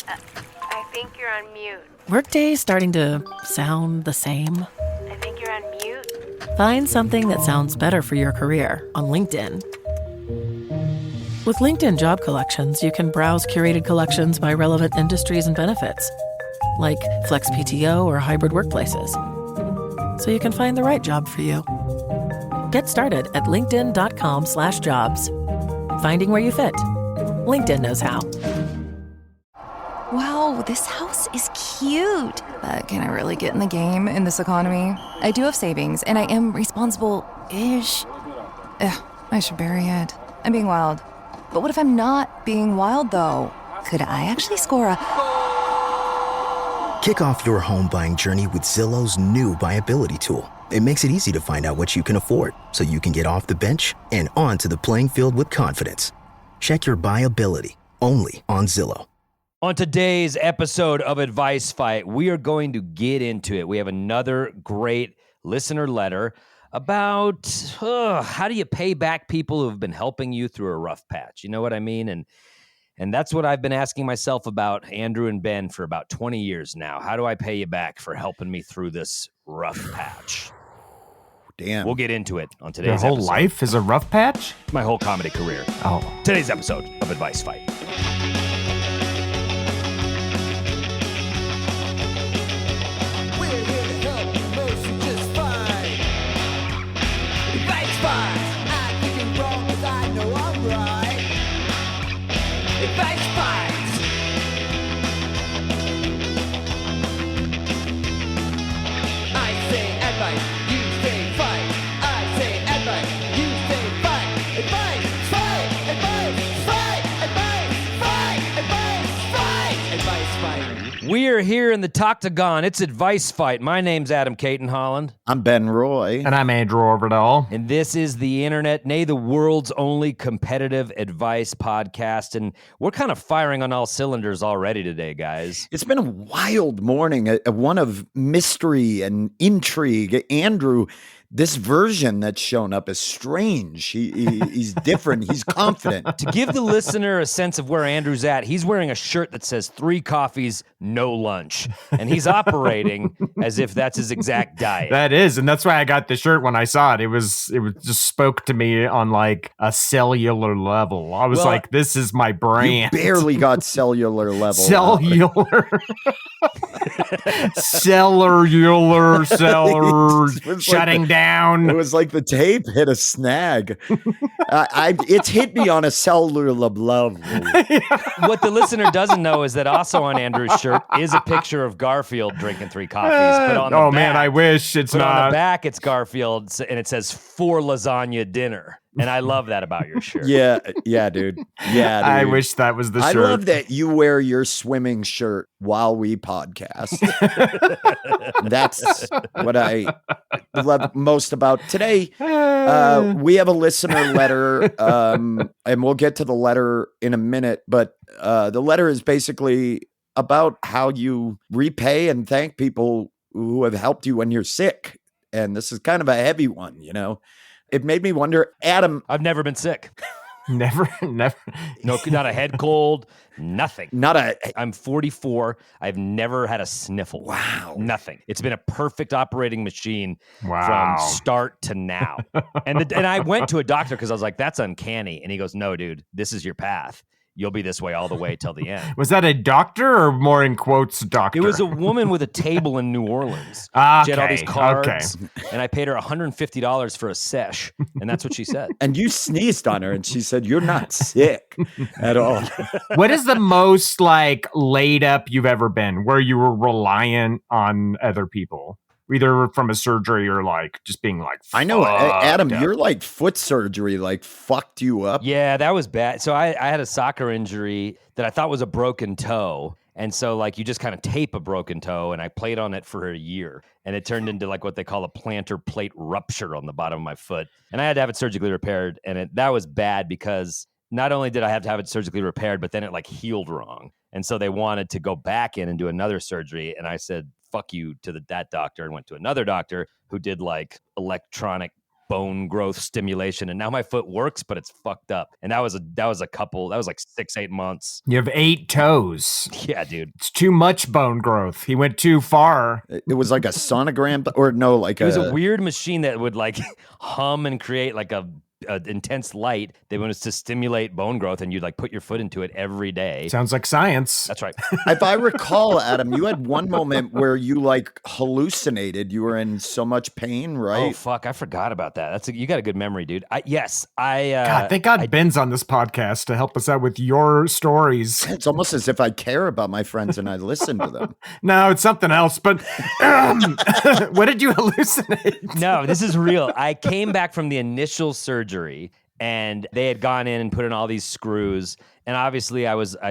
I think you're on mute. Workday's starting to sound the same. I think you're on mute. Find something that sounds better for your career on LinkedIn. With LinkedIn Job Collections, you can browse curated collections by relevant industries and benefits, like flex PTO or hybrid workplaces, so you can find the right job for you. Get started at linkedin.com/jobs. Finding where you fit. LinkedIn knows how. Wow, this house is cute. But can I really get in the game in this economy? I do have savings, and I am responsible-ish. I should bury it. I'm being wild. But what if I'm not being wild, though? Could I actually score a... Kick off your home buying journey with Zillow's new BuyAbility tool. It makes it easy to find out what you can afford, so you can get off the bench and onto the playing field with confidence. Check your BuyAbility, only on Zillow. On today's episode of Advice Fight, we are going to get into it. We have another great listener letter about how do you pay back people who have been helping you through a rough patch? You know what I mean? And that's what I've been asking myself about Andrew and Ben for about 20 years now. How do I pay you back for helping me through this rough patch? Damn. We'll get into it on today's Your whole episode. life is a rough patch? My whole comedy career. Oh. Today's episode of Advice Fight. We are here in the Toctagon. It's Advice Fight. My name's Adam Caton Holland. I'm Ben Roy. And I'm Andrew Orvidal. And this is the internet, nay, the world's only competitive advice podcast. And we're kind of firing on all cylinders already today, guys. It's been a wild morning, one of mystery and intrigue. Andrew, this version that's shown up is strange. He's different. He's confident. To give the listener a sense of where Andrew's at, he's wearing a shirt that says 3 coffees, no lunch. And he's operating as if that's his exact diet. That is, and that's why I got the shirt when I saw it. It just spoke to me on like a cellular level. I was like, this is my brand. You barely got cellular level. Cellular. Shutting down. It was like the tape hit a snag. It's hit me on a cellular level. What the listener doesn't know is that also on Andrew's shirt is a picture of Garfield drinking 3 coffees. But on the back, man, I wish it's not. On the back, it's Garfield, and it says 4 lasagna dinner. And I love that about your shirt. Yeah, dude. Yeah, dude. I wish that was the shirt. I love that you wear your swimming shirt while we podcast. That's what I love most about today. We have a listener letter, and we'll get to the letter in a minute. But the letter is basically about how you repay and thank people who have helped you when you're sick. And this is kind of a heavy one, you know. It made me wonder, Adam. I've never been sick. Never. No, not a head cold, nothing. I'm 44. I've never had a sniffle. Wow. Nothing. It's been a perfect operating machine from start to now. And I went to a doctor because I was like, that's uncanny. And he goes, no, dude, this is your path. You'll be this way all the way till the end. Was that a doctor or more in quotes doctor? It was a woman with a table in New Orleans. Okay, she had all these cards, and I paid her $150 for a sesh, and that's what she said. And you sneezed on her, and she said, you're not sick at all. What is the most like laid up you've ever been where you were reliant on other people? Either from a surgery or like just being like, I know, Adam, up. you're like foot surgery, like fucked you up. Yeah, that was bad. So I had a soccer injury that I thought was a broken toe. And so like you just kind of tape a broken toe, and I played on it for a year, and it turned into like what they call a plantar plate rupture on the bottom of my foot. And I had to have it surgically repaired. And that was bad because not only did I have to have it surgically repaired, but then it like healed wrong. And so they wanted to go back in and do another surgery. And I said, fuck you to that doctor, and went to another doctor who did like electronic bone growth stimulation, and now my foot works, but it's fucked up. And that was like 6-8 months. You have 8 toes. Yeah, dude. It's too much bone growth. He went too far. It was like a sonogram, or no, like It was a weird machine that would like hum and create like a intense light that was to stimulate bone growth, and you'd like put your foot into it every day. Sounds like science. That's right. If I recall, Adam, you had one moment where you like hallucinated. You were in so much pain, Oh right? fuck, I forgot about that. You got a good memory, dude. God, thank God Ben's on this podcast to help us out with your stories. It's almost as if I care about my friends and I listen to them. No, it's something else. But what did you hallucinate? No, this is real. I came back from the initial surgery, and they had gone in and put in all these screws, and obviously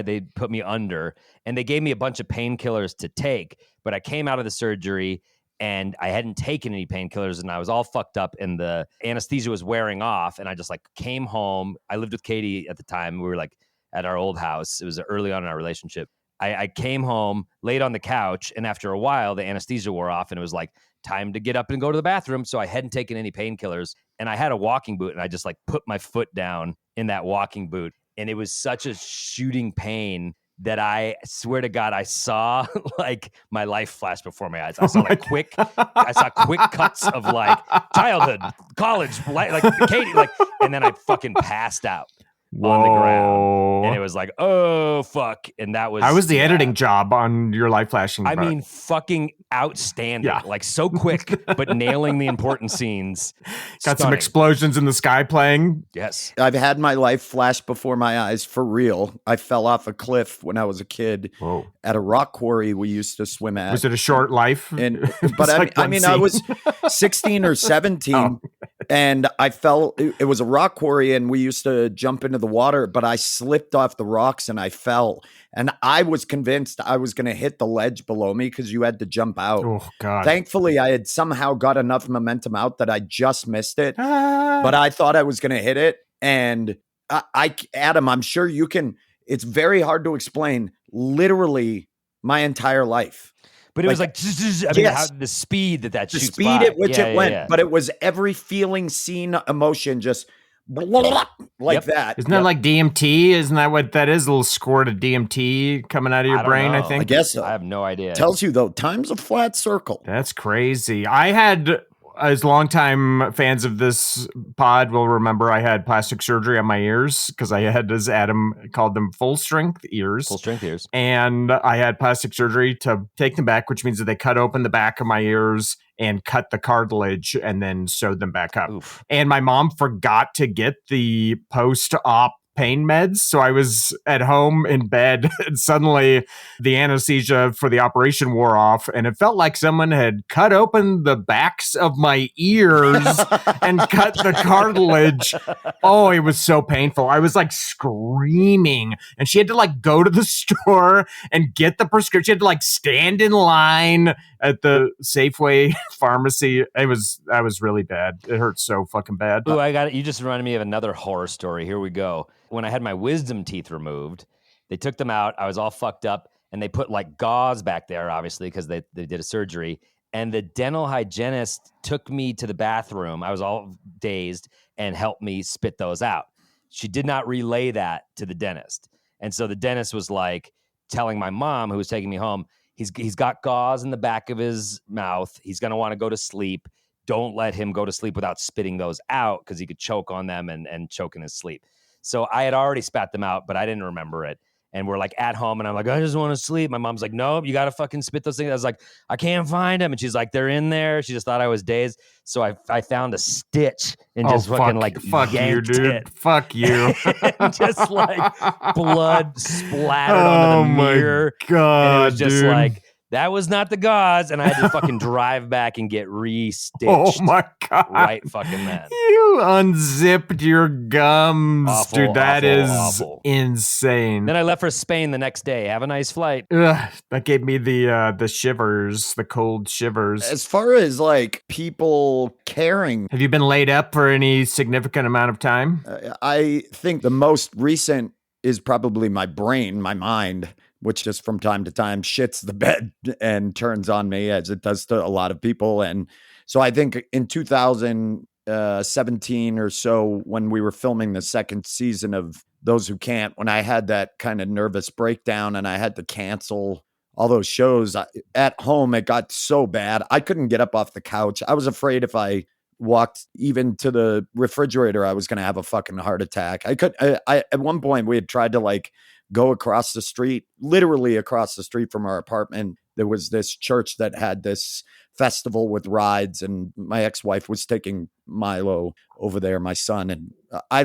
they put me under, and they gave me a bunch of painkillers to take, but I came out of the surgery and I hadn't taken any painkillers, and I was all fucked up, and the anesthesia was wearing off, and I just like came home. I lived with Katie at the time. We were like at our old house. It was early on in our relationship. I came home, laid on the couch, and after a while, the anesthesia wore off, and it was like time to get up and go to the bathroom. So I hadn't taken any painkillers, and I had a walking boot, and I just like put my foot down in that walking boot, and it was such a shooting pain that I swear to God, I saw like my life flash before my eyes. I saw quick cuts of like childhood, college, like Katie, like, and then I fucking passed out on the ground, and it was like, oh fuck. And that was how was the editing job on your life flashing? I mean, fucking outstanding. Yeah. Like so quick, but nailing the important scenes. Got some Stunning. explosions in the sky playing. Yes. I've had my life flash before my eyes for real. I fell off a cliff when I was a kid Whoa. at a rock quarry we used to swim at. Was it a short life? And It's but like I one mean, I scene. was 16 or 17, and I fell. It was a rock quarry, and we used to jump into the water. But I slipped off the rocks and I fell. And I was convinced I was going to hit the ledge below me because you had to jump out. Oh God! Thankfully, I had somehow got enough momentum out that I just missed it. Ah. But I thought I was going to hit it. And Adam, I'm sure you can. It's very hard to explain. Literally, my entire life. But it was like, I mean, yes. the speed that The shoots speed by. at which Yeah, it yeah, went, yeah. but it was every feeling, scene, emotion, just like Yep. that. Isn't that like DMT? Isn't that what that is? A little squirt of DMT coming out of your don't brain, I know. think. I guess so. I have no idea. Tells you though, time's a flat circle. That's crazy. I had, as longtime fans of this pod will remember, I had plastic surgery on my ears because I had, as Adam called them, full strength ears. Full strength ears. And I had plastic surgery to take them back, which means that they cut open the back of my ears and cut the cartilage and then sewed them back up. Oof. And my mom forgot to get the post-op pain meds. So I was at home in bed and suddenly the anesthesia for the operation wore off and it felt like someone had cut open the backs of my ears and cut the cartilage. Oh, it was so painful. I was like screaming and she had to like go to the store and get the prescription. She had to like stand in line at the Safeway pharmacy. That was really bad. It hurt so fucking bad. Ooh, I got it. You just reminded me of another horror story. Here we go. When I had my wisdom teeth removed, they took them out. I was all fucked up, and they put like gauze back there, obviously, because they did a surgery. And the dental hygienist took me to the bathroom. I was all dazed and helped me spit those out. She did not relay that to the dentist. And so the dentist was like telling my mom, who was taking me home, he's got gauze in the back of his mouth. He's going to want to go to sleep. Don't let him go to sleep without spitting those out because he could choke on them and choke in his sleep. So I had already spat them out, but I didn't remember it. And we're like at home and I'm like, I just want to sleep. My mom's like, no, you got to fucking spit those things. I was like, I can't find them. And she's like, they're in there. She just thought I was dazed. So I found a stitch and just fucking like fuck you, yanked dude. it. Fuck you. And just like blood splattered onto the mirror. God, And it was just dude. like, that was not the gauze. And I had to fucking drive back and get re-stitched. Oh my God. Right fucking then. You unzipped your gums. Awful, dude, that awful, is awful. insane. Then I left for Spain the next day. Have a nice flight. Ugh, that gave me the shivers, the cold shivers. As far as like people caring, Have you been laid up for any significant amount of time? I think the most recent is probably my brain, my mind, which just from time to time shits the bed and turns on me as it does to a lot of people. And so I think in 2000, 17 or so when we were filming the second season of Those Who Can't, when I had that kind of nervous breakdown and I had to cancel all those shows. At home, it got so bad. I couldn't get up off the couch. I was afraid if I walked even to the refrigerator, I was going to have a fucking heart attack. I at one point we had tried to like go across the street, literally across the street from our apartment. There was this church that had this festival with rides, and my ex-wife was taking Milo over there, my son. And I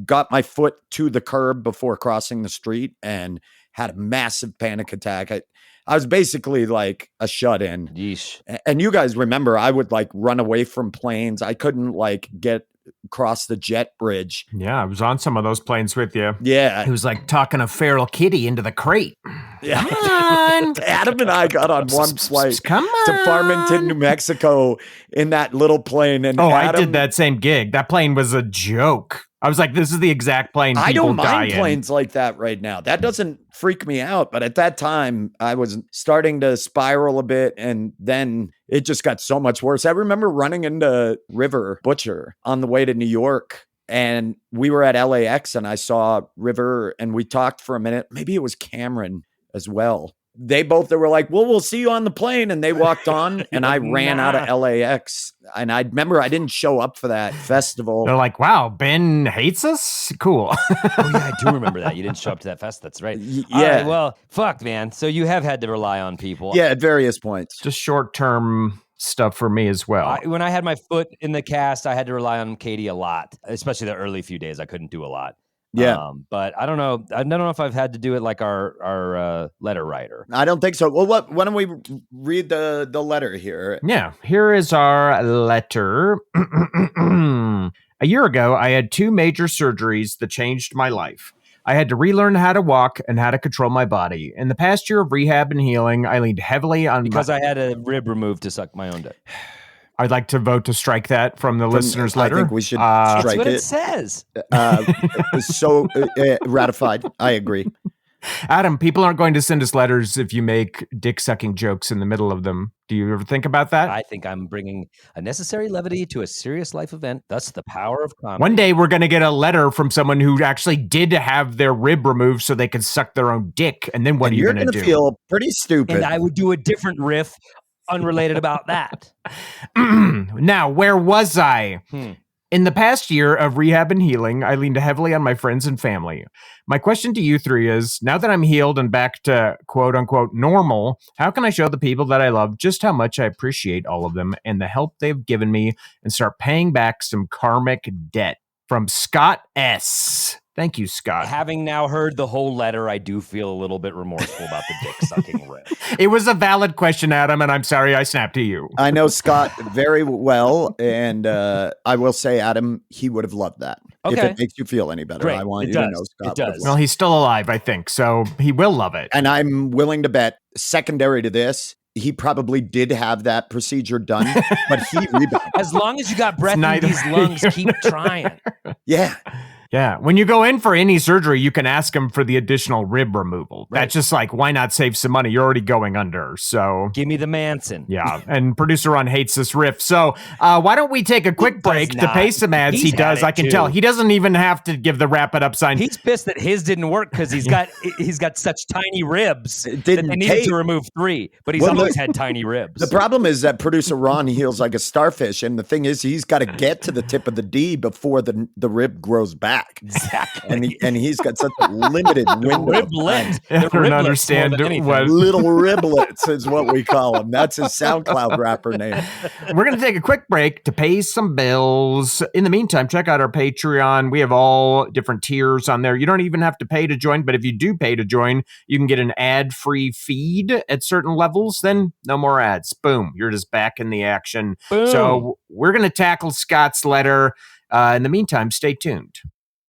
got my foot to the curb before crossing the street and had a massive panic attack. I was basically like a shut-in. Yeesh. And you guys remember, I would like run away from planes. I couldn't like get across the jet bridge. Yeah, I was on some of those planes with you. Yeah. It was like talking a feral kitty into the crate. Yeah. Come on. Adam and I got on one flight Come on. to Farmington, New Mexico in that little plane. And I Adam, did that same gig. That plane was a joke. I was like, this is the exact plane I people don't die mind in. planes like that right now. That doesn't freak me out. But at that time, I was starting to spiral a bit. And then it just got so much worse. I remember running into River Butcher on the way to New York. And we were at LAX and I saw River and we talked for a minute. Maybe it was Cameron as well. They were like, well, we'll see you on the plane. And they walked on and I ran out of LAX. And I remember I didn't show up for that festival. They're like, wow, Ben hates us? Cool. Oh, yeah, I do remember that. You didn't show up to that fest. That's right. Yeah. All right, well, fuck, man. So you have had to rely on people. Yeah, at various points. Just short-term stuff for me as well. When I had my foot in the cast, I had to rely on Katie a lot, especially the early few days. I couldn't do a lot. Yeah. But I don't know. I don't know if I've had to do it like our letter writer. I don't think so. Well, why don't we read the letter here? Yeah, here is our letter. A year ago, I had 2 major surgeries that changed my life. I had to relearn how to walk and how to control my body. In the past year of rehab and healing, I leaned heavily on Because I had a rib removed to suck my own dick. I'd like to vote to strike that from the listener's letter. I think we should That's strike what it. it says. So ratified. I agree. Adam, people aren't going to send us letters if you make dick-sucking jokes in the middle of them. Do you ever think about that? I think I'm bringing a necessary levity to a serious life event, thus the power of comedy. One day we're going to get a letter from someone who actually did have their rib removed so they could suck their own dick. And then what are you You're going to gonna do? feel pretty stupid. And I would do a different riff unrelated about that. Now, where was I? In the past year of rehab and healing, I leaned heavily on my friends and family. My question to you 3 is, now that I'm healed and back to quote-unquote normal, how can I show the people that I love just how much I appreciate all of them and the help they've given me and start paying back some karmic debt? From Scott S. Thank you, Scott. Having now heard the whole letter, I do feel a little bit remorseful about the dick sucking riff. It was a valid question, Adam, and I'm sorry I snapped to you. I know Scott very well, and I will say, Adam, he would have loved that. If Okay. it makes you feel any better, Great. I want It you to does. know Scott. It would have does. Well, he's still alive, I think, so he will love it. And I'm willing to bet, secondary to this, he probably did have that procedure done, but he rebounded. As long as you got breath in neither these lungs, keep trying. Yeah. Yeah, when you go in for any surgery, you can ask them for the additional rib removal. Right. That's just like, why not save some money? You're already going under, so... Give me the Manson. Yeah, and producer Ron hates this riff. So why don't we take a quick break to not. pay some ads? He's He had does. it I can too. tell. He doesn't even have to give the wrap it up sign. He's pissed that his didn't work because he's got such tiny ribs It that didn't they needed take. to remove 3, but he's Well, always look, had tiny ribs. The problem is that producer Ron heals like a starfish, and the thing is, he's got to get to the tip of the D before the rib grows back. Exactly. And he's got such a limited window. of time. Riblet. I The don't riblets understand more than anything. what- Little riblets is what we call him. That's his SoundCloud rapper name. We're going to take a quick break to pay some bills. In the meantime, check out our Patreon. We have all different tiers on there. You don't even have to pay to join, but if you do pay to join, you can get an ad-free feed at certain levels. Then no more ads. Boom. You're just back in the action. Boom. So we're going to tackle Scott's letter. In the meantime, stay tuned.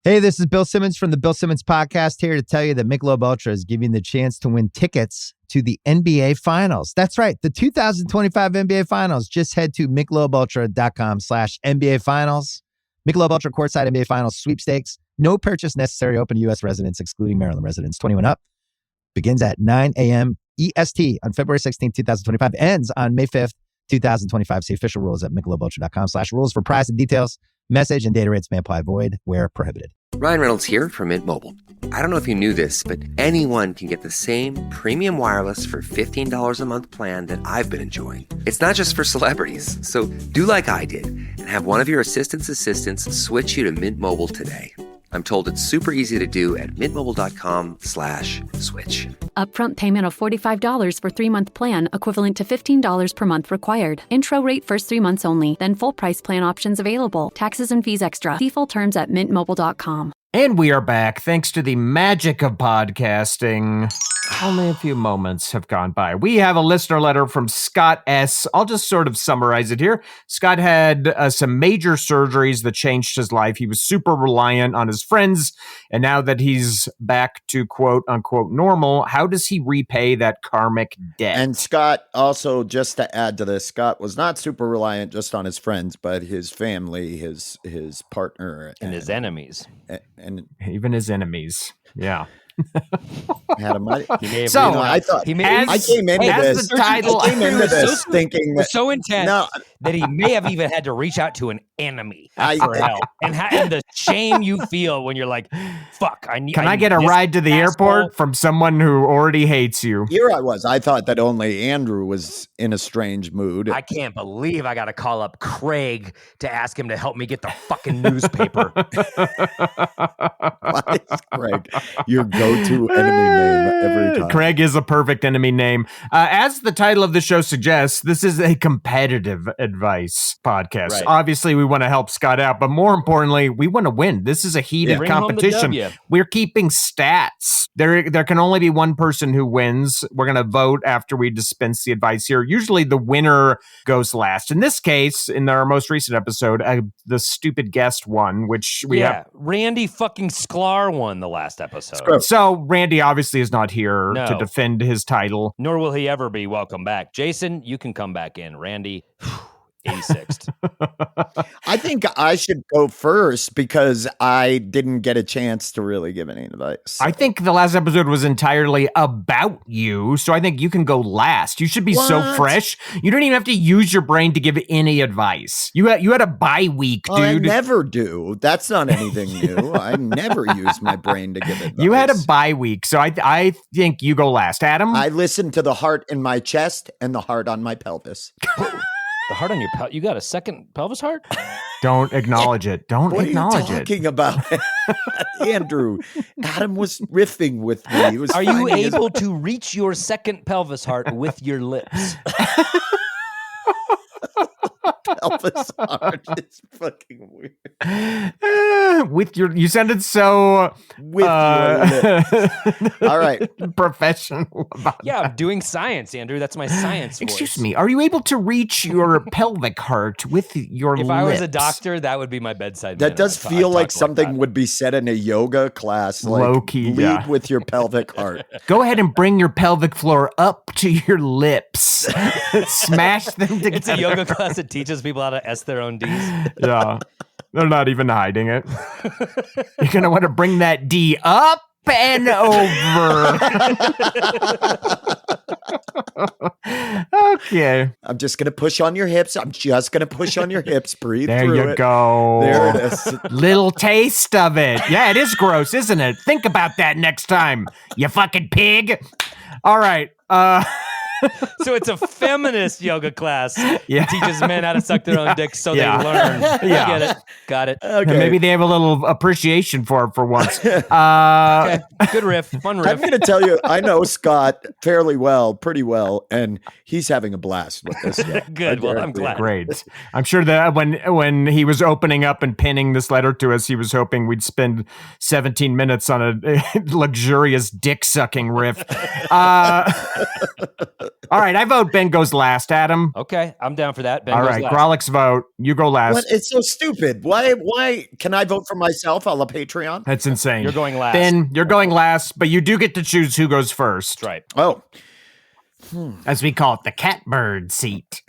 Hey, this is Bill Simmons from the Bill Simmons Podcast, here to tell you that Michelob Ultra is giving you the chance to win tickets to the NBA Finals. That's right, the 2025 NBA Finals. Just head to MichelobUltra.com/NBA Finals. Michelob Ultra Courtside NBA Finals Sweepstakes. No purchase necessary. Open to U.S. residents, excluding Maryland residents. 21 up. Begins at 9 a.m. EST on February 16, 2025. Ends on May 5th, 2025. See official rules at michelobultra.com/rules for price and details. Message and data rates may apply. Void where prohibited. Ryan Reynolds here from Mint Mobile. I don't know if you knew this, but anyone can get the same premium wireless for $15 a month plan that I've been enjoying. It's not just for celebrities. So do like I did and have one of your assistants switch you to Mint Mobile today. I'm told it's super easy to do at mintmobile.com/switch. Upfront payment of $45 for 3-month plan, equivalent to $15 per month required. Intro rate first 3 months only, then full price plan options available. Taxes and fees extra. See full terms at mintmobile.com. And we are back thanks to the magic of podcasting. Only a few moments have gone by. We have a listener letter from Scott S. I'll just sort of summarize it here. Scott had some major surgeries that changed his life. He was super reliant on his friends. And now that he's back to quote unquote normal, how does he repay that karmic debt? And Scott, also just to add to this, Scott was not super reliant just on his friends, but his family, his partner, And his enemies. and Even his enemies. Yeah. Adam. I thought I came into this thinking that, so intense that he may have even had to reach out to an enemy for help, and the shame you feel when you're like, "Fuck, Can I get a ride to the airport from someone who already hates you?" Here I was. I thought that only Andrew was in a strange mood. I can't believe I got to call up Craig to ask him to help me get the fucking newspaper. Why is Craig your go-to enemy name every time? Craig is a perfect enemy name. As the title of the show suggests, this is a competitive advice podcast. Right. Obviously, we want to help Scott out, but more importantly, we want to win. This is a heated Bring home the competition. W. We're keeping stats. There can only be one person who wins. We're going to vote after we dispense the advice here. Usually the winner goes last. In this case, in our most recent episode, the stupid guest won, which we have. Randy fucking Sklar won the last episode. So Randy obviously is not here to defend his title. Nor will he ever be. Welcome back. Jason, you can come back in. Randy, 86th. I think I should go first because I didn't get a chance to really give any advice. I think the last episode was entirely about you, so I think you can go last. You should be so fresh. You don't even have to use your brain to give any advice. You had a bye week, dude. I never do. That's not anything new. I never use my brain to give advice. You had a bye week, so I think you go last. Adam? I listened to the heart in my chest and the heart on my pelvis. The heart on your pelvis? You got a second pelvis heart? Don't acknowledge it. Don't acknowledge it. What are you talking about? Andrew, Adam was riffing with me. He was Are you able to reach your second pelvis heart with your lips? Pelvis heart is fucking weird. You sounded so with your lips. All right, professional. I'm doing science, Andrew. That's my science voice. Excuse me. Are you able to reach your pelvic heart with your lips? If I was a doctor, that would be my bedside manner. That does feel like something would be said in a yoga class. Like, low key, lead with your pelvic heart. Go ahead and bring your pelvic floor up to your lips. Smash them together. It's a yoga class that teaches people how to S their own Ds. Yeah. They're not even hiding it. You're going to want to bring that D up and over. Okay. I'm just going to push on your hips. Breathe there through you it. go. There it is. Little taste of it. Yeah, it is gross, isn't it? Think about that next time, you fucking pig. All right. So it's a feminist yoga class. Yeah. It teaches men how to suck their own dicks so they learn. Yeah. Get it. Got it. Okay. And maybe they have a little appreciation for it for once. Okay. Good riff. Fun riff. I'm going to tell you, I know Scott fairly well, pretty well, and he's having a blast with this. Good. Well, I'm glad. Great. I'm sure that when he was opening up and pinning this letter to us, he was hoping we'd spend 17 minutes on a luxurious dick sucking riff. All right, I vote Ben goes last. Adam? Okay, I'm down for that. Ben All goes right, last. Grolix vote. You go last. What? It's so stupid. Why can I vote for myself on the Patreon? That's insane. You're going last. Ben, you're going last, but you do get to choose who goes first. That's right. Oh. As we call it, the catbird seat.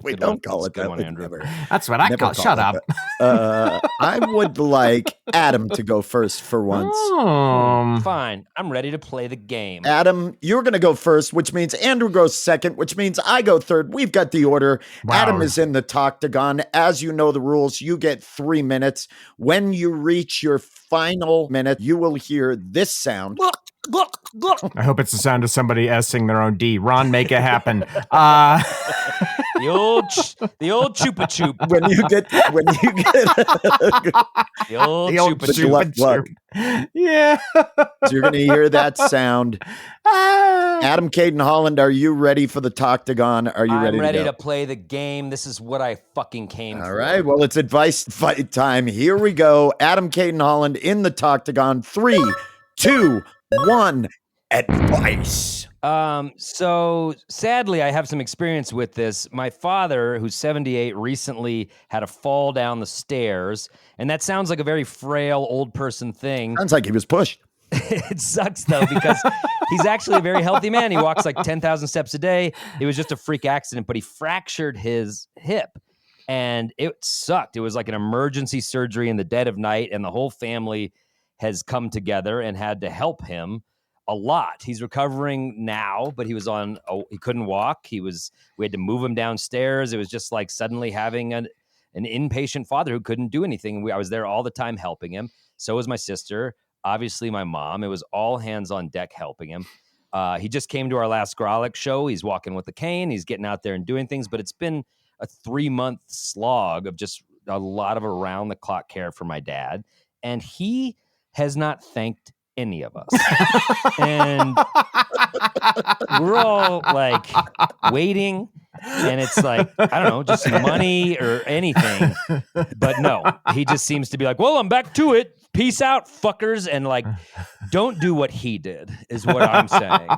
We Good don't one. call That's a it good that. one, We Andrew. never- That's what I never call. Shut it up. that. I would like Adam to go first for once. Fine. I'm ready to play the game. Adam, you're going to go first, which means Andrew goes second, which means I go third. We've got the order. Wow. Adam is in the Toctagon. As you know the rules, you get 3 minutes. When you reach your final minute, you will hear this sound. I hope it's the sound of somebody S-ing their own D. Ron, make it happen. The old chupa chup. When you get The old The old chupa the chup. left plug. Yeah. So you're going to hear that sound. Adam Caden Holland, are you ready for the Toctagon? Are you I'm ready to to go? play the game. This is what I fucking came for. All right. Well, it's advice fight time. Here we go. Adam Caden Holland in the Toctagon. 3, 2, 1. Advice. So sadly, I have some experience with this. My father, who's 78, recently had a fall down the stairs, and that sounds like a very frail old person thing. Sounds like he was pushed. It sucks though, because he's actually a very healthy man. He walks like 10,000 steps a day. It was just a freak accident, but he fractured his hip, and it sucked. It was like an emergency surgery in the dead of night, and the whole family has come together and had to help him a lot. He's recovering now, but he couldn't walk. We had to move him downstairs. It was just like suddenly having an inpatient father who couldn't do anything. I was there all the time helping him. So was my sister, obviously my mom. It was all hands on deck helping him. He just came to our last Grolic show. He's walking with a cane. He's getting out there and doing things, but it's been a 3-month slog of just a lot of around the clock care for my dad. And he has not thanked any of us. And we're all like waiting, and it's like, I don't know, just money or anything. But no, he just seems to be like, well, I'm back to it. Peace out, fuckers. And like, don't do what he did, is what I'm saying.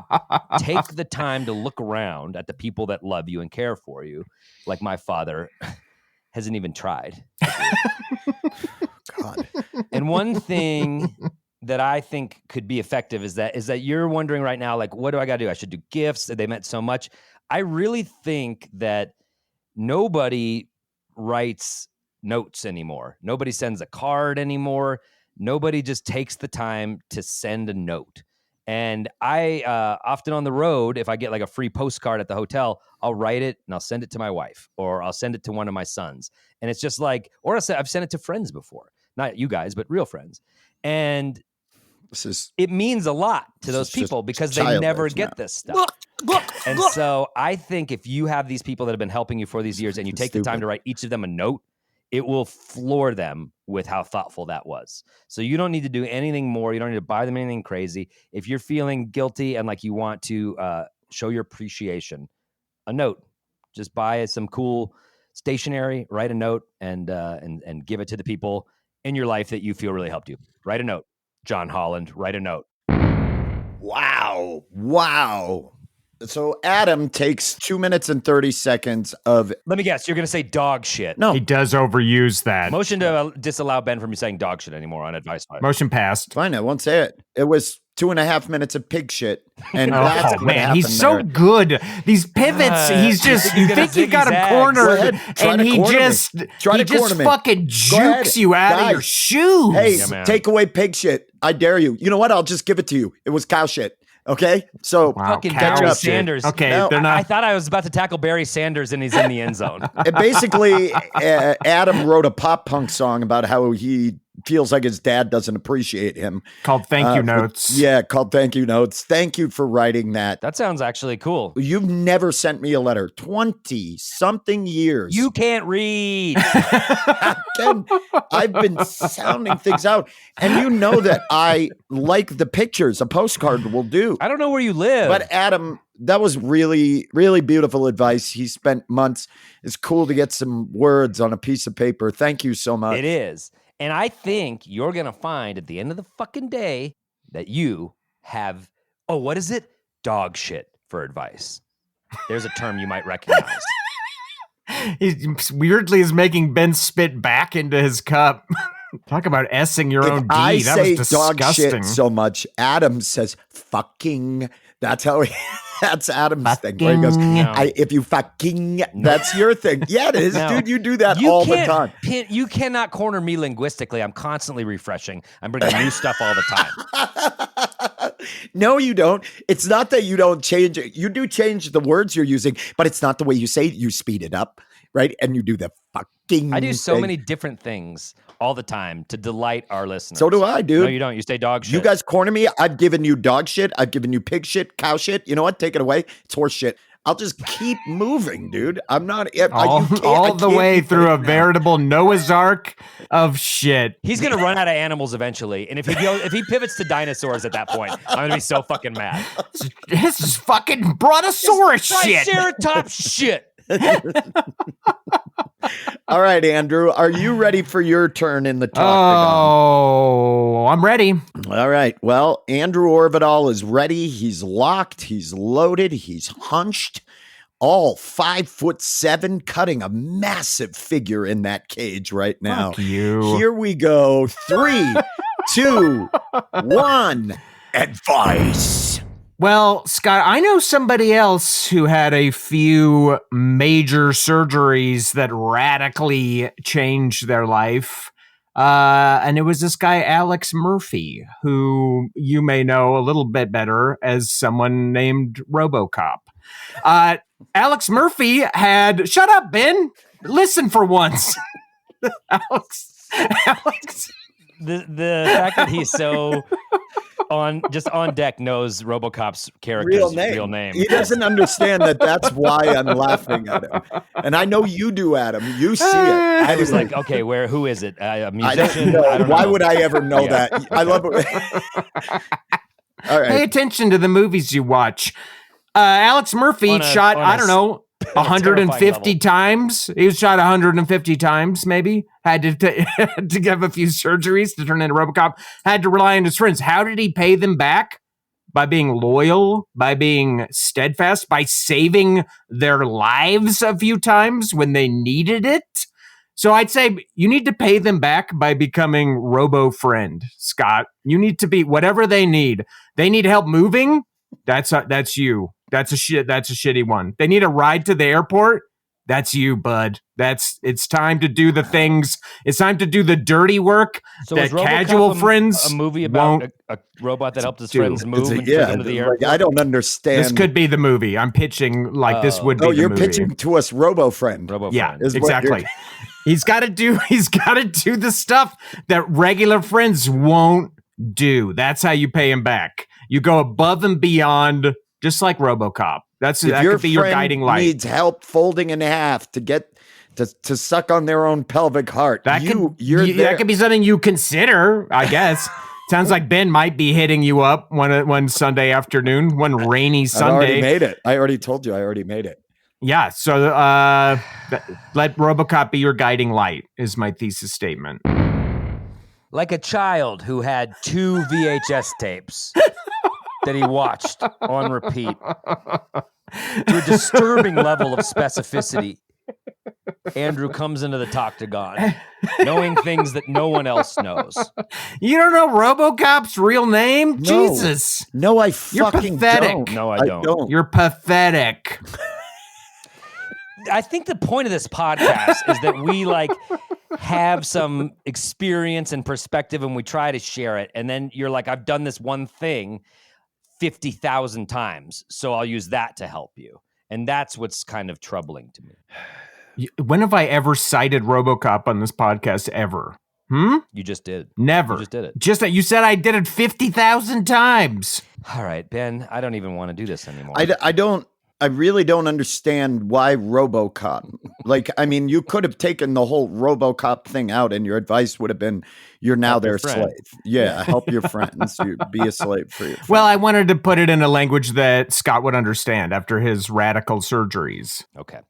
Take the time to look around at the people that love you and care for you. Like my father hasn't even tried. God. And one thing that I think could be effective is that you're wondering right now, like, what do I got to do? I should do gifts. They meant so much. I really think that nobody writes notes anymore. Nobody sends a card anymore. Nobody just takes the time to send a note. And I often on the road, if I get like a free postcard at the hotel, I'll write it and I'll send it to my wife, or I'll send it to one of my sons. And it's just like, or I've sent it to friends before, not you guys, but real friends. And it means a lot to those people because they never get this stuff. And so I think if you have these people that have been helping you for these years and you take the time to write each of them a note, it will floor them with how thoughtful that was. So you don't need to do anything more. You don't need to buy them anything crazy. If you're feeling guilty and like you want to show your appreciation, a note. Just buy some cool stationery, write a note, and give it to the people in your life that you feel really helped you. Write a note. John Holland, write a note. Wow. So Adam takes 2 minutes and 30 seconds of... Let me guess, you're going to say dog shit. No. He does overuse that. Motion to disallow Ben from saying dog shit anymore on Advice Fight. Motion passed. Fine, I won't say it. It was 2.5 minutes of pig shit. And that's what man, he's happened so there. good. These pivots, he's just, you think you got him Go cornered, ahead, try and to he corner me. just, Try he to corner just me. fucking Go ahead. jukes you out of your Guys. shoes. Hey, Yeah, man. take away pig shit. I dare you. You know what? I'll just give it to you. It was cow shit. Okay? So Fucking cow Barry shit. Sanders. Okay, No, they're not. I thought I was about to tackle Barry Sanders and he's in the end zone. basically, Adam wrote a pop punk song about how he feels like his dad doesn't appreciate him. Called Thank You Notes. Called Thank You Notes. Thank you for writing that. That sounds actually cool. You've never sent me a letter. 20-something years. You can't read. Ken, I've been sounding things out. And you know that I like the pictures a postcard will do. I don't know where you live. But Adam, that was really, really beautiful advice. He spent months. It's cool to get some words on a piece of paper. Thank you so much. It is. And I think you're going to find at the end of the fucking day that you have, what is it? Dog shit for advice. There's a term you might recognize. He weirdly is making Ben spit back into his cup. Talk about S-ing your own D. If I That say was dog disgusting. shit so much, Adam says fucking. That's how he... That's Adam's thing. Where he goes, if you fucking, that's your thing. Yeah, it is, dude. You do that all the time. You cannot corner me linguistically. I'm constantly refreshing. I'm bringing new stuff all the time. No, you don't. It's not that you don't change it. You do change the words you're using, but it's not the way you say it. You speed it up, right? And you do the fucking I do so thing. many different things all the time to delight our listeners. So do I, dude. No, you don't. You say dog shit. You guys corner me. I've given you dog shit. I've given you pig shit, cow shit. You know what? Take it away. It's horse shit. I'll just keep moving, dude. I'm not all the way through a veritable Noah's Ark of shit. He's gonna run out of animals eventually, and if he pivots to dinosaurs at that point, I'm gonna be so fucking mad. This is fucking brontosaurus shit. Triceratops shit. All right, Andrew, are you ready for your turn in the talk? Oh, I'm ready. All right. Well, Andrew Orvidal is ready. He's locked. He's loaded. He's hunched. All 5'7", cutting a massive figure in that cage right now. Fuck you. Here we go. 3, 2, 1. Advice. Well, Scott, I know somebody else who had a few major surgeries that radically changed their life. And it was this guy, Alex Murphy, who you may know a little bit better as someone named RoboCop. Alex Murphy had... Shut up, Ben! Listen for once. Alex... The fact that he's so... on deck knows RoboCop's character's real name. He doesn't understand that that's why I'm laughing at him. And I know you do, Adam. You see it. I was like, okay, who is it? A musician? I don't know. Why would I ever know that? I love it. All right. Pay attention to the movies you watch. Alex Murphy shot, 150 times. He was shot 150 times, maybe. Had to give a few surgeries to turn into RoboCop. Had to rely on his friends. How did he pay them back? By being loyal, by being steadfast, by saving their lives a few times when they needed it. So I'd say you need to pay them back by becoming Robo-Friend, Scott. You need to be whatever they need. They need help moving. That's you. That's a shitty one. They need a ride to the airport. That's you, bud. It's time to do the things. It's time to do the dirty work so that casual friends. A movie about a robot that helped his friends move and take them to the airport. I don't understand. This could be the movie. I'm pitching like this would be. Oh, the you're movie. pitching to us, RoboFriend. Yeah, exactly. He's got to do the stuff that regular friends won't do. That's how you pay him back. You go above and beyond, just like RoboCop. That could be your guiding light. Needs help folding in half to get to suck on their own pelvic heart. That could be something you consider, I guess. Sounds like Ben might be hitting you up one Sunday afternoon, one rainy Sunday. I already made it. I already told you I already made it. Yeah, so let RoboCop be your guiding light is my thesis statement. Like a child who had 2 VHS tapes that he watched on repeat to a disturbing level of specificity, Andrew comes into the Toctagon knowing things that no one else knows. You don't know RoboCop's real name? No. Jesus. No, You're pathetic. don't. No, I don't. You're pathetic. I think the point of this podcast is that we have some experience and perspective and we try to share it. And then you're like, I've done this one thing 50,000 times, so I'll use that to help you. And that's what's kind of troubling to me. When have I ever cited RoboCop on this podcast ever? You just did. Never. You just did it. Just that you said I did it 50,000 times. All right, Ben, I don't even want to do this anymore. I really don't understand why RoboCop. You could have taken the whole RoboCop thing out and your advice would have been, you're now their slave. Yeah, help your friends. You be a slave for your friends. Well, I wanted to put it in a language that Scott would understand after his radical surgeries. Okay.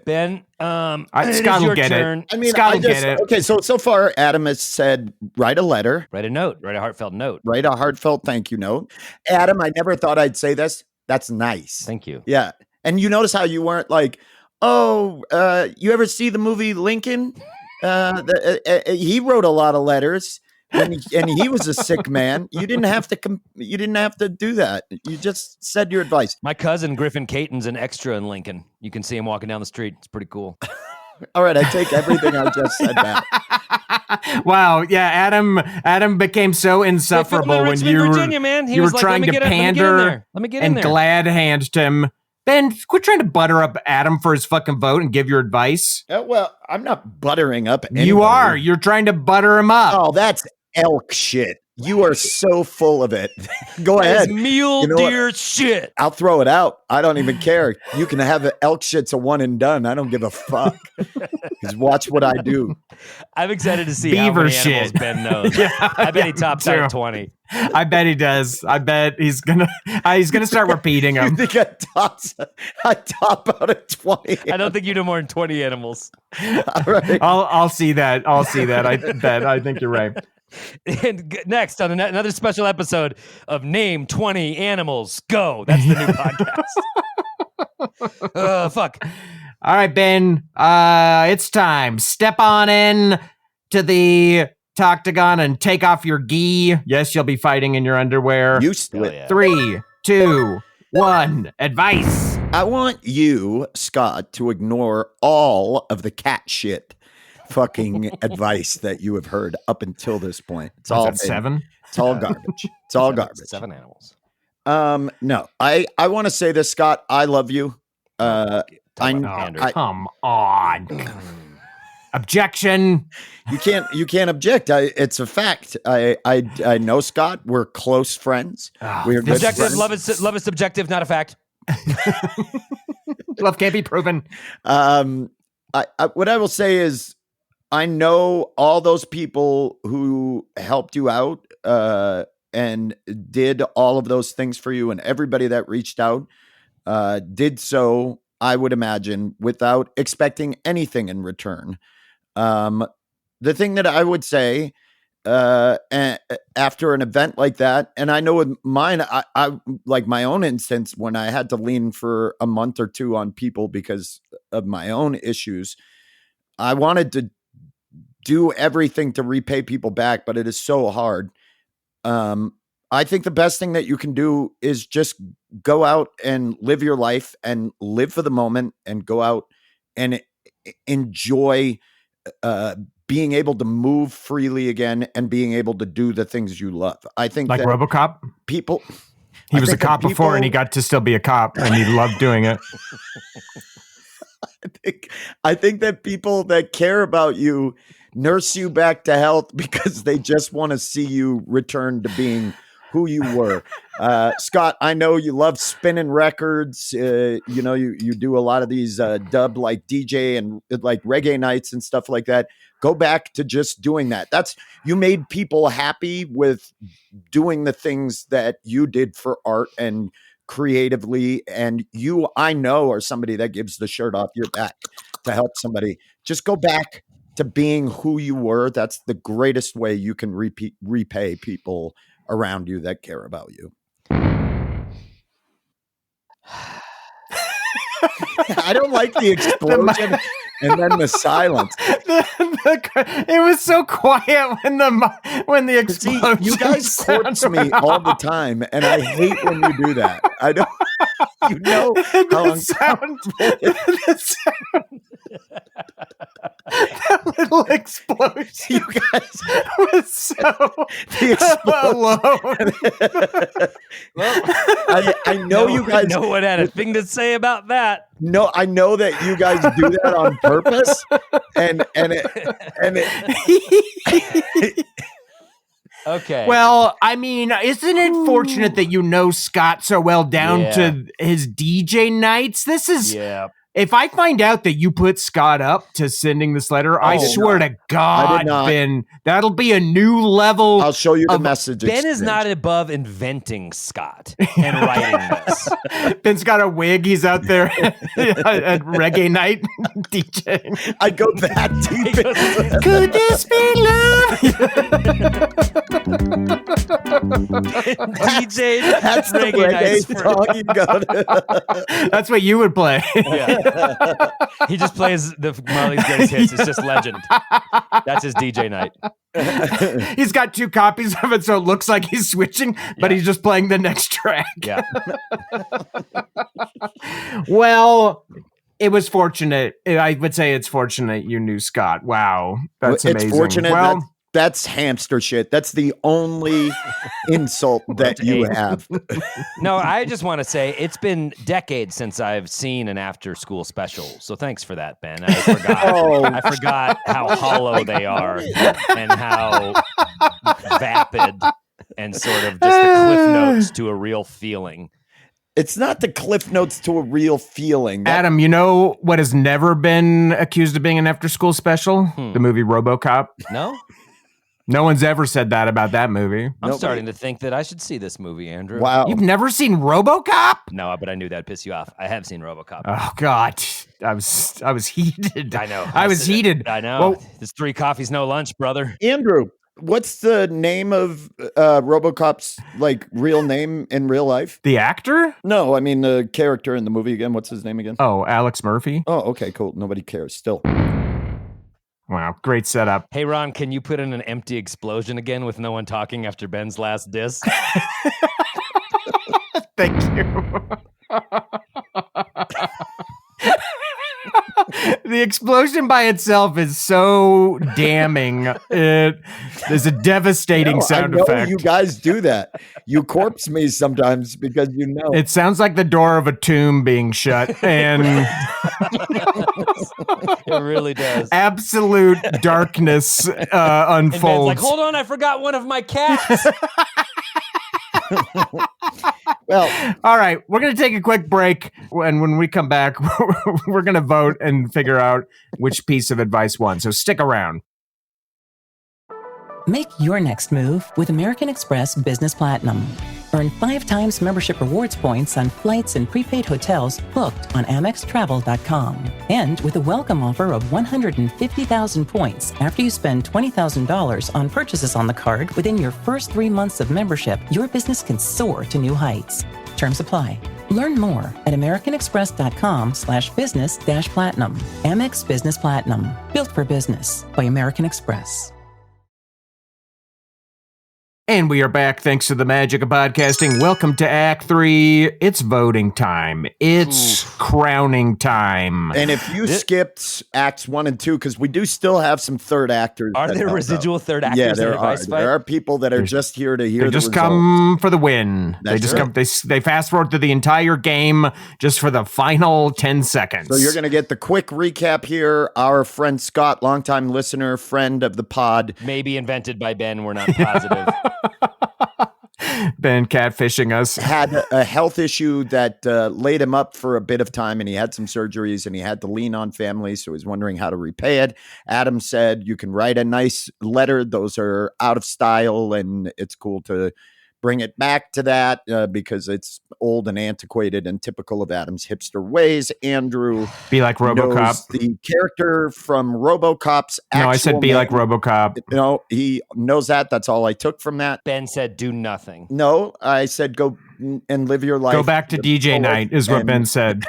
Ben, Scott will get turn. it. Scott will get it. Okay, so far, Adam has said, write a letter. Write a note. Write a heartfelt note. Write a heartfelt thank you note. Adam, I never thought I'd say this. That's nice. Thank you. Yeah. And you notice how you weren't like, you ever see the movie Lincoln? He wrote a lot of letters. and he was a sick man. You didn't have to do that. You just said your advice. My cousin Griffin Caton's an extra in Lincoln. You can see him walking down the street. It's pretty cool. All right, I take everything I just said back. Wow, yeah, Adam became so insufferable when Richmond, you were, Virginia, man. He you were was like, trying to pander let me get in and there. glad handed him. Ben, quit trying to butter up Adam for his fucking vote and give your advice. Well, I'm not buttering up anybody. You are. You're trying to butter him up. Oh, that's elk shit. You are so full of it. Go That ahead. is mule deer shit. I'll throw it out. I don't even care. You can have it. Elk shit's a one and done. I don't give a fuck. Just watch what I do. I'm excited to see Beaver how many shit. animals Ben knows. I bet he tops out at 20. I bet he does. I bet he's gonna start repeating them. You think I top out at 20? I don't think you know more than 20 animals. All right. I'll see that. I bet. I think you're right. And next on another special episode of Name 20 Animals. Go. That's the new podcast. Fuck. All right, Ben. It's time. Step on in to the Toctagon and take off your gi. Yes, you'll be fighting in your underwear. You split. Yeah. 3, 2, 1. Advice. I want you, Scott, to ignore all of the cat shit fucking advice that you have heard up until this point. It's all That's 7. It's all garbage. It's all garbage. 7 animals. No. I want to say this, Scott. I love you. Come on. Objection. You can't object. It's a fact. I know Scott. We're close friends. We're good Subjective. friends. Love is subjective, not a fact. Love can't be proven. What I will say is, I know all those people who helped you out and did all of those things for you, and everybody that reached out did so, I would imagine, without expecting anything in return. The thing that I would say after an event like that, and I know with mine, I like my own instance when I had to lean for a month or two on people because of my own issues, I wanted to do everything to repay people back, but it is so hard. I think the best thing that you can do is just go out and live your life and live for the moment and go out and enjoy being able to move freely again and being able to do the things you love. I think like that RoboCop. People, he was a cop before and he got to still be a cop and he loved doing it. I think that people that care about you nurse you back to health because they just want to see you return to being who you were. Scott, I know you love spinning records. You do a lot of these dub like DJ and like reggae nights and stuff like that. Go back to just doing that. You made people happy with doing the things that you did for art and creatively. And you, I know, are somebody that gives the shirt off your back to help somebody. Just go back to being who you were. That's the greatest way you can repay people around you that care about you. I don't like the explosion and then the silence. It was so quiet when the explosion. See, you guys corpse me all the time, and I hate when you do that. I don't. You know how that little explosion. You guys was so alone. I know you guys. No one had a thing to say about that. No, I know that you guys do that on purpose, and it Okay. Well, I mean, isn't it fortunate that you know Scott so well down to his DJ nights? This is. Yeah. If I find out that you put Scott up to sending this letter, I swear to God, Ben, that'll be a new level. I'll show you the message. Ben is not above inventing Scott and writing this. Ben's got a wig. He's out there at reggae night DJing. I go that deep. Could this be love? DJ, that's the reggae reggae nights song you go to. That's what you would play. Yeah. He just plays the Marley's Greatest Hits. It's just legend. That's his DJ night. He's got 2 copies of it, so it looks like he's switching, but he's just playing the next track. Yeah. Well, it was fortunate. I would say it's fortunate you knew Scott. Wow. That's amazing. It's fortunate. Well, That's hamster shit. That's the only insult that you have. No, I just want to say it's been decades since I've seen an after-school special. So thanks for that, Ben. I forgot. I forgot how hollow they are and how vapid and sort of just the cliff notes to a real feeling. It's not the cliff notes to a real feeling. Adam, you know what has never been accused of being an after-school special? The movie RoboCop. No? No one's ever said that about that movie. I'm starting to think that I should see this movie, Andrew. Wow. You've never seen RoboCop? No, but I knew that'd piss you off. I have seen RoboCop. Oh God, I was heated. I know. I was heated. I know. Well, It's 3 coffees, no lunch, brother. Andrew, what's the name of RoboCop's like real name in real life? the actor? No, I mean the character in the movie again. What's his name again? Oh, Alex Murphy. Oh, okay, cool. Nobody cares. Still. Wow, great setup. Hey, Ron, can you put in an empty explosion again with no one talking after Ben's last diss? Thank you. The explosion by itself is so damning. It is a devastating sound I know effect. you guys do that. You corpse me sometimes because you know. It sounds like the door of a tomb being shut, and It really does. absolute darkness And Ben's unfolds. like, hold on, I forgot one of my cats. Well, All right, we're going to take a quick break, and when we come back, we're going to vote and figure out which piece of advice won. So stick around. Make your next move with American Express Business Platinum. Earn 5 times membership rewards points on flights and prepaid hotels booked on AmexTravel.com. And with a welcome offer of 150,000 points after you spend $20,000 on purchases on the card within your first 3 months of membership, your business can soar to new heights. Terms apply. Learn more at americanexpress.com/business-platinum. Amex Business Platinum. Built for business by American Express. And we are back thanks to the magic of podcasting. Welcome to Act 3. It's voting time. It's crowning time. and if you skipped acts 1 and 2, because we do still have some third actors. Are that there help residual out. third actors Yeah, in there a are. advice fight? There are people that are just here to hear They the just results. come for the win. They That's just right. come. They fast forward through the entire game just for the final 10 seconds. So you're going to get the quick recap here. Our friend Scott, longtime listener, friend of the pod, Maybe invented by Ben, we're not positive. been catfishing us. had a health issue that laid him up for a bit of time, and he had some surgeries, and he had to lean on family, so he's wondering how to repay it. Adam said you can write a nice letter. Those are out of style, and it's cool to bring it back to that because it's old and antiquated and typical of Adam's hipster ways. Andrew Be like knows RoboCop. the character from RoboCop's No, I said actual be like name. RoboCop. No, he knows that. That's all I took from that. Ben said, do nothing. No, I said go and live your life. Go back to DJ fullest night is what and- Ben said.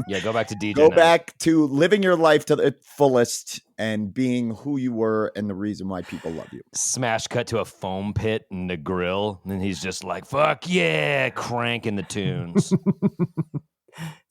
Yeah, go back to DJ Go night. back to living your life to the fullest and being who you were and the reason why people love you. Smash cut to a foam pit and the grill. And he's just like, fuck yeah, cranking the tunes.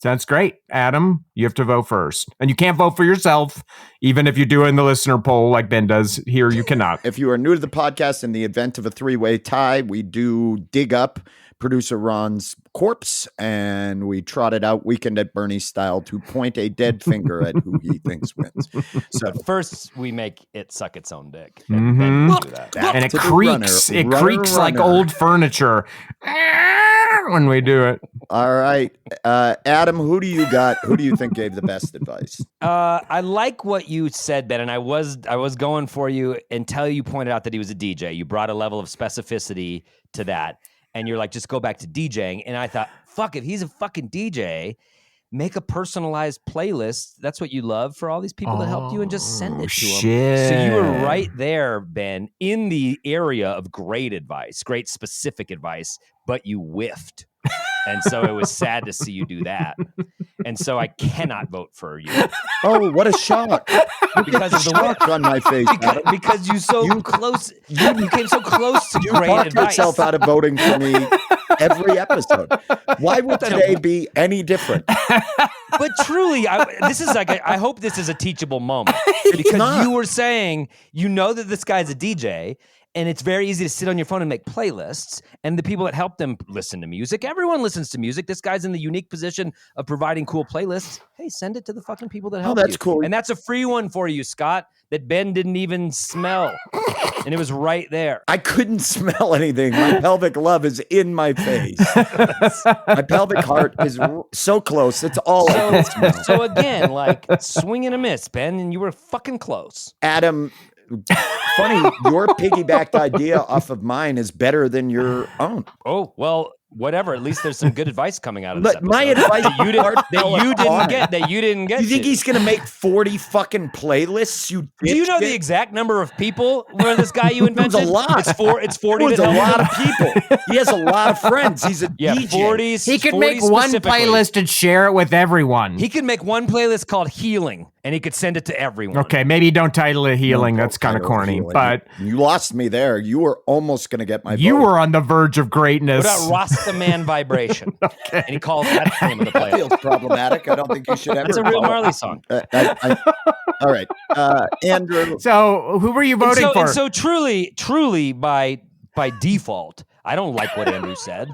Sounds great. Adam, you have to vote first. And you can't vote for yourself, even if you do in the listener poll like Ben does. Here, you cannot. If you are new to the podcast, in the event of a 3-way tie, we do dig up producer Ron's corpse and we trot it out Weekend at Bernie style to point a dead finger at who he thinks wins. So First, we make it suck its own dick. And then we'll do that. And it to the creaks. runner. It Runner, creaks like runner. old furniture when we do it. all right. Adam, who do you got? Who do you think gave the best advice? I like what you said, Ben, and I was going for you until you pointed out that he was a DJ. You brought a level of specificity to that, and you're like, just go back to DJing. And I thought, fuck, if he's a fucking DJ, make a personalized playlist. That's what you love for all these people that helped you, and just send it to them. So you were right there, Ben, in the area of great advice, great specific advice, but you whiffed. And so it was sad to see you do that. and so I cannot vote for you Oh, what a shock! because of the Shock on my face. Adam. because you close. You came so close to You great talk advice. yourself out of voting for me every episode. Why would today be any different? But truly, this is like I hope this is a teachable moment because not. you were saying you know that this guy's a DJ. And it's very easy to sit on your phone and make playlists. And the people that help them listen to music, everyone listens to music. This guy's in the unique position of providing cool playlists. Hey, send it to the fucking people that help that's you. cool. And that's a free one for you, Scott, that Ben didn't even smell. And it was right there. I couldn't smell anything. My pelvic love is in my face. My pelvic heart is so close. It's all I can smell. So again, like swing and a miss, Ben, and you were fucking close. Adam, funny, your piggybacked idea off of mine is better than your own. Oh, well, whatever. At least there's some good advice coming out of this But my episode advice that you didn't get. You think to. he's going to make 40 fucking playlists? Do you know the exact number of people where this guy you invented? It was a lot. It's 40 It was that a helped lot him. of people. He has a lot of friends. He's a DJ. 40s. He could 40 make one specifically. playlist and share it with everyone. He could make one playlist called Healing, and he could send it to everyone. Okay, maybe don't title it Healing. That's kind of Title corny. Healing. But you lost me there. You were almost going to get my you vote. were on the verge of greatness. What about Rasta Man Vibration? Okay. And he calls that the name of the That playlist. feels problematic. I don't think you should ever. That's a real call it. Marley song. All right, Andrew. So who were you voting for? And so truly by default, I don't like what Andrew said.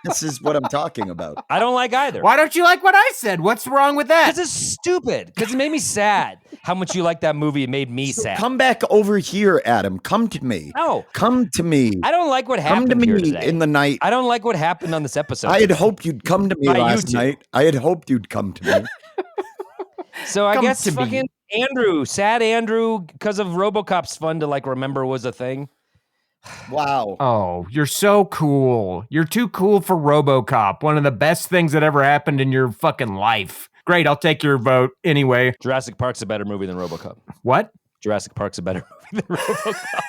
This is what I'm talking about. I don't like either. Why don't you like what I said? What's wrong with that? Because it's stupid. Because it made me sad. How much you like that movie? It made me sad. Come back over here, Adam. Come to me. No. Come to me. I don't like what Come happened to here me today. in the night. I don't like what happened on this episode. I had hoped you'd come to me By last you two. night. I had hoped you'd come to me. So I Come guess to me. fucking Andrew, sad Andrew, because of RoboCop's fun to like remember was a thing. Wow. Oh, you're so cool. You're too cool for RoboCop. One of the best things that ever happened in your fucking life. Great, I'll take your vote anyway. Jurassic Park's a better movie than RoboCop. What? Jurassic Park's a better movie than RoboCop.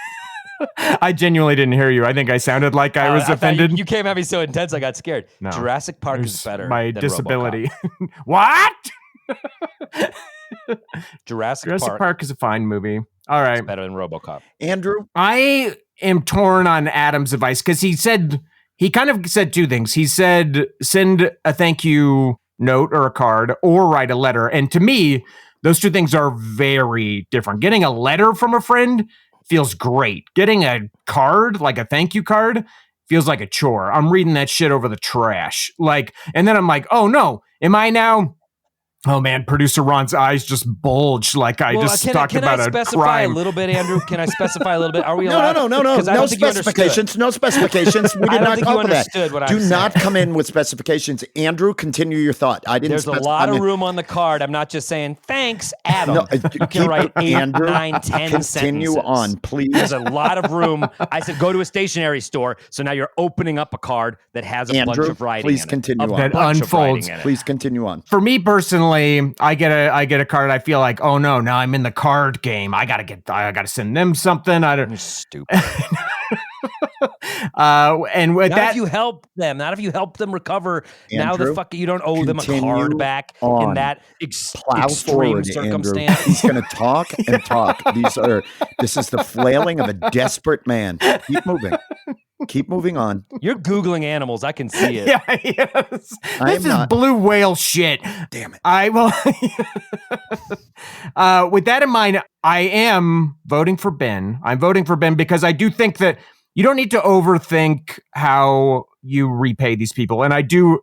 I genuinely didn't hear you. I think I sounded like I was thought You came at me so intense, I got scared. No. Jurassic Park is There's better. my than disability. RoboCop. What? Jurassic Jurassic Park, Park is a fine movie. All right. is better than RoboCop. Andrew. I am torn on Adam's advice because he kind of said two things. He said, send a thank you note or a card or write a letter. And to me, those two things are very different. Getting a letter from a friend feels great. Getting a card, like a thank you card, feels like a chore. I'm reading that shit over the trash. And then I'm like, oh no, am I now? Oh man, producer Ron's eyes just bulged like I just talked about a specify crime. a little bit, Andrew? Can I specify a little bit? Are we No, allowed? no. 'Cause I No don't think you understood. specifications. No specifications. We I did don't not think call you for that. understood what I'm Do not saying. come in with specifications. Andrew, continue your thought. I didn't There's a specify. lot of room on the card. I'm not just saying, thanks, Adam. No, You can write 8, Andrew, 9, 10 continue sentences. on, please. There's a lot of room. I said, go to a stationery store. So now you're opening up a card that has a bunch Andrew, of writing please in it. continue A on. That bunch of writing unfolds. in it. Please continue on. For me personally, I get a card. I feel like, oh no, now I'm in the card game. I gotta send them something. I don't. You're stupid. And with Not that, if you help them. Not if you help them recover. Now Andrew, the fuck you don't owe them a continue card back in on. that Plow extreme forward, circumstance. Andrew. He's going to talk and talk. This is the flailing of a desperate man. Keep moving. Keep moving on. You're Googling animals. I can see it. yeah, yes. I This am is not. blue whale shit. Damn it. I will. With that in mind, I am voting for Ben. I'm voting for Ben because I do think that you don't need to overthink how you repay these people. And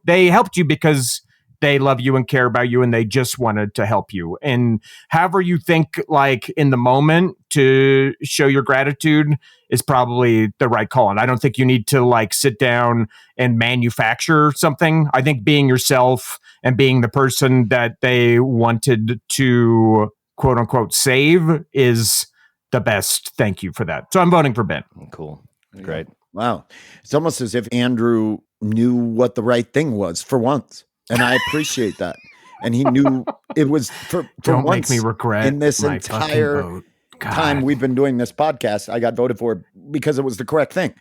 they helped you because they love you and care about you and they just wanted to help you. And however you think like in the moment to show your gratitude is probably the right call. And I don't think you need to like sit down and manufacture something. I think being yourself and being the person that they wanted to quote unquote save is the best thank you for that. So I'm voting for Ben. Cool. Great. Wow. It's almost as if Andrew knew what the right thing was for once. And I appreciate that. And he knew it was for Don't once make me regret in this my fucking entire vote. God. time we've been doing this podcast, I got voted for because it was the correct thing.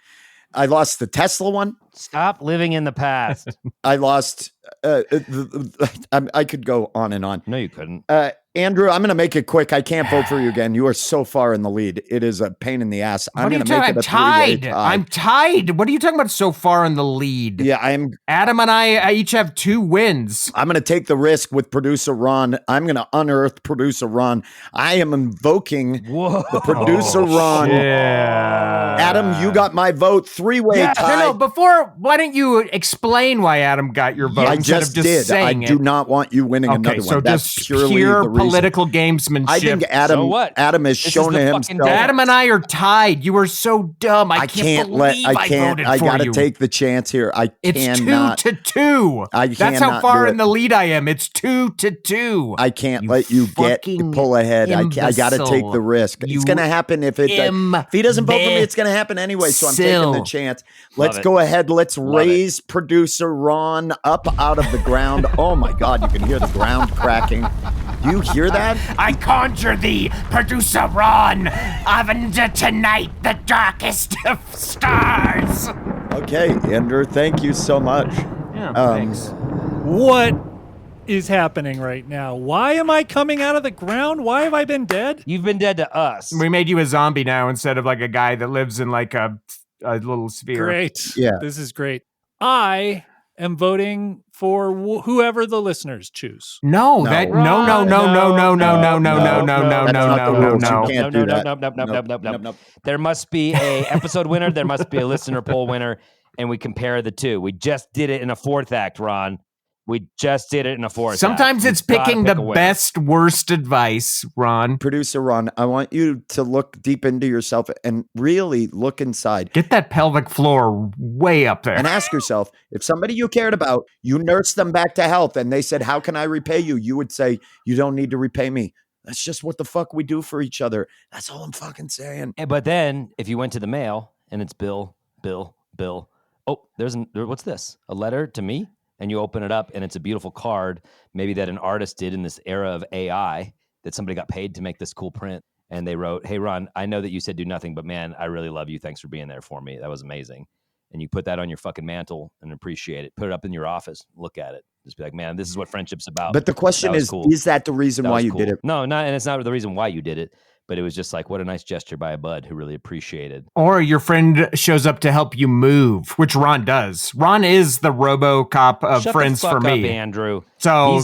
I lost the Tesla one. Stop living in the past. I lost I could go on and on. No, you couldn't. Andrew, I'm going to make it quick. I can't vote for you again. You are so far in the lead. It is a pain in the ass. I'm going to make it a three-way tie. I'm tied. What are you talking about so far in the lead? Yeah, I'm. Adam and I each have 2 wins. I'm going to take the risk with producer Ron. I'm going to unearth producer Ron. I am invoking the producer Ron. Yeah. Adam, you got my vote. 3-way tie. No, before, why don't you explain why Adam got your vote I instead just of just did. saying I do not want you winning another one. So That's just purely pure the reason. political gamesmanship. I think Adam. So what? Adam has This shown is the himself. fucking Adam and I are tied. You are so dumb. I can't believe I voted for you. I gotta take the chance here. It's cannot. 2-2. That's how far in the lead I am. It's 2-2. I can't let you pull ahead. I gotta take the risk. It's gonna happen if he doesn't vote for me. It's gonna happen anyway. So I'm taking the chance. Let's go ahead. Let's raise producer Ron up out of the ground. Oh my God! You can hear the ground cracking. Do you hear that? I conjure thee, producer Ron, of tonight the darkest of stars. Okay, Andrew, thank you so much. Yeah, thanks. What is happening right now? Why am I coming out of the ground? Why have I been dead? You've been dead to us. We made you a zombie now instead of like a guy that lives in like a little sphere. Great. Yeah. This is great. I am voting for whoever the listeners choose. No. You can't do that. No. There must be a episode winner. There must be a listener poll winner, and we compare the two. We just did it in a 4th act, Ron. We just did it in a 4th Sometimes act. it's picking the best, worst advice, Ron. Producer Ron, I want you to look deep into yourself and really look inside. Get that pelvic floor way up there. And ask yourself, if somebody you cared about, you nursed them back to health, and they said, how can I repay you? You would say, you don't need to repay me. That's just what the fuck we do for each other. That's all I'm fucking saying. But then, if you went to the mail, and it's Bill. Oh, what's this? A letter to me? And you open it up, and it's a beautiful card, maybe that an artist did in this era of AI, that somebody got paid to make this cool print. And they wrote, hey, Ron, I know that you said do nothing, but man, I really love you. Thanks for being there for me. That was amazing. And you put that on your fucking mantle and appreciate it. Put it up in your office. Look at it. Just be like, man, this is what friendship's about. But the question is, cool. Is that the reason why you did it? No, and it's not the reason why you did it. But it was just like, what a nice gesture by a bud who really appreciated. Or your friend shows up to help you move, which Ron does. Ron is the RoboCop of Shut friends the fuck for me. up, Andrew. So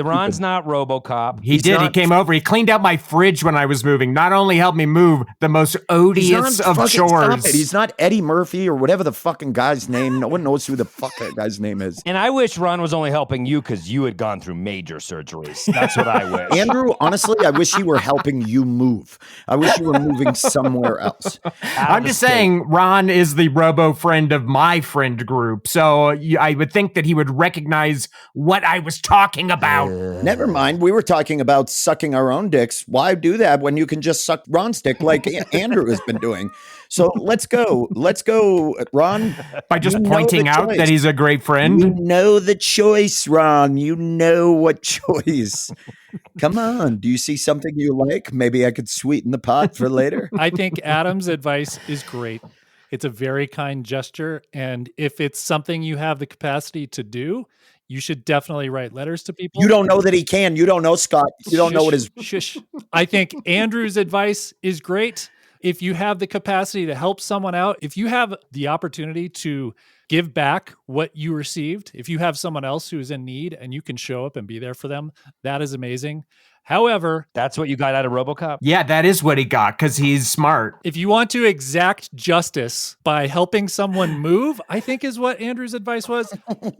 Ron's not RoboCop. He came over. He cleaned out my fridge when I was moving. Not only helped me move the most odious of chores. He's not Eddie Murphy or whatever the fucking guy's name. No one knows who the fuck that guy's name is. And I wish Ron was only helping you because you had gone through major surgeries. That's what I wish. Andrew, honestly, I wish he were helping you move. I wish you were moving somewhere else. I'm just saying, Ron is the robo friend of my friend group. So I would think that he would recognize what I was talking about. Never mind. We were talking about sucking our own dicks. Why do that when you can just suck Ron's dick like Andrew has been doing? So let's go. Let's go, Ron. By just pointing out that he's a great friend. You know the choice, Ron. You know what choice. Come on. Do you see something you like? Maybe I could sweeten the pot for later. I think Adam's advice is great. It's a very kind gesture. And if it's something you have the capacity to do, you should definitely write letters to people. You don't know that he can. You don't know, Scott. You don't know what his... Shush. I think Andrew's advice is great. If you have the capacity to help someone out, if you have the opportunity to give back what you received, if you have someone else who is in need and you can show up and be there for them, that is amazing. However, that's what you got out of RoboCop? Yeah, that is what he got because he's smart. If you want to exact justice by helping someone move, I think is what Andrew's advice was,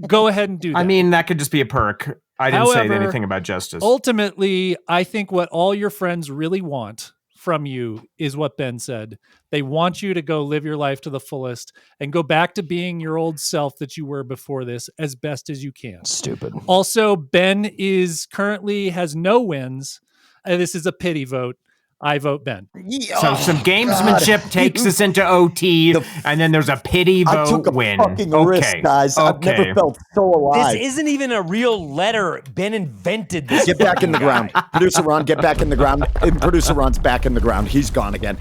go ahead and do that. I mean, that could just be a perk. I didn't say anything about justice. Ultimately, I think what all your friends really want from you is what Ben said. They want you to go live your life to the fullest and go back to being your old self that you were before this as best as you can. Stupid. Also, Ben currently has no wins. This is a pity vote. I vote Ben. So some gamesmanship takes us into OT, and then there's a pity vote I took a win. fucking risk, guys. I've never felt so alive. This isn't even a real letter. Ben invented this. Get back in the ground. Producer Ron, get back in the ground. And Producer Ron's back in the ground. He's gone again.